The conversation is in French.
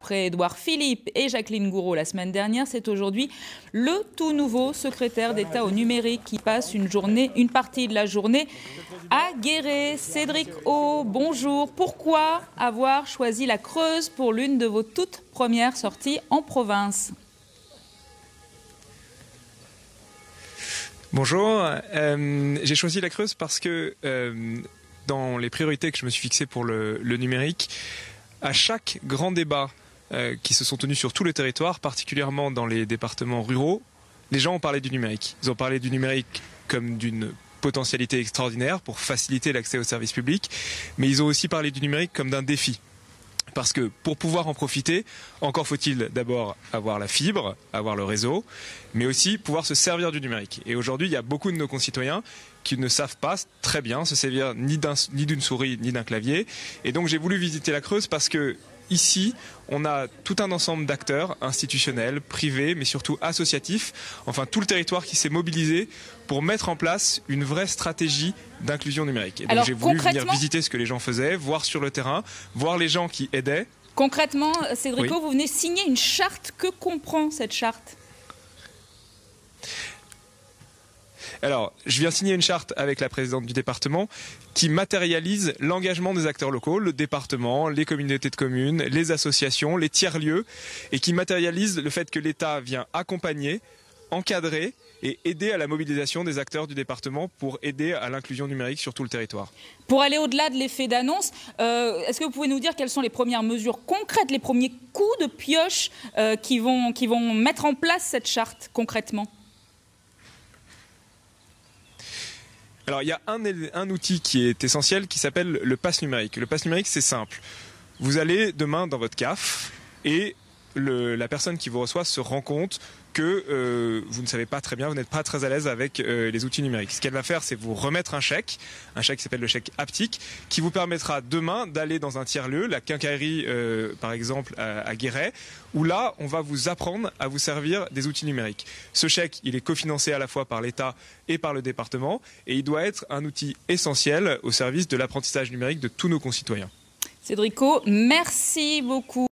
Après Édouard Philippe et Jacqueline Gouraud la semaine dernière, c'est aujourd'hui le tout nouveau secrétaire d'État au numérique qui passe une partie de la journée à Guéret. Cédric O, bonjour. Pourquoi avoir choisi la Creuse pour l'une de vos toutes premières sorties en province? Bonjour, j'ai choisi la Creuse parce que dans les priorités que je me suis fixées pour le numérique, à chaque grand débat qui se sont tenus sur tout le territoire, particulièrement dans les départements ruraux, les gens ont parlé du numérique. Ils ont parlé du numérique comme d'une potentialité extraordinaire pour faciliter l'accès aux services publics, mais ils ont aussi parlé du numérique comme d'un défi. Parce que pour pouvoir en profiter, encore faut-il d'abord avoir la fibre, avoir le réseau, mais aussi pouvoir se servir du numérique. Et aujourd'hui, il y a beaucoup de nos concitoyens qui ne savent pas très bien se servir ni d'une souris ni d'un clavier. Et donc j'ai voulu visiter la Creuse parce que ici, on a tout un ensemble d'acteurs institutionnels, privés, mais surtout associatifs, enfin tout le territoire qui s'est mobilisé pour mettre en place une vraie stratégie d'inclusion numérique. Et donc j'ai voulu venir visiter ce que les gens faisaient, voir sur le terrain, voir les gens qui aidaient. Concrètement, Cédrico, oui. Vous venez signer une charte. Que comprend cette charte ? Alors, je viens signer une charte avec la présidente du département qui matérialise l'engagement des acteurs locaux, le département, les communautés de communes, les associations, les tiers-lieux, et qui matérialise le fait que l'État vient accompagner, encadrer et aider à la mobilisation des acteurs du département pour aider à l'inclusion numérique sur tout le territoire. Pour aller au-delà de l'effet d'annonce, est-ce que vous pouvez nous dire quelles sont les premières mesures concrètes, les premiers coups de pioche qui vont mettre en place cette charte concrètement ? Alors, il y a un outil qui est essentiel qui s'appelle le pass numérique. Le pass numérique, c'est simple. Vous allez demain dans votre CAF et la personne qui vous reçoit se rend compte que vous ne savez pas très bien, vous n'êtes pas très à l'aise avec les outils numériques. Ce qu'elle va faire, c'est vous remettre un chèque qui s'appelle le chèque haptique, qui vous permettra demain d'aller dans un tiers-lieu, la quincaillerie par exemple à Guéret, où là, on va vous apprendre à vous servir des outils numériques. Ce chèque, il est cofinancé à la fois par l'État et par le département, et il doit être un outil essentiel au service de l'apprentissage numérique de tous nos concitoyens. Cédrico, merci beaucoup.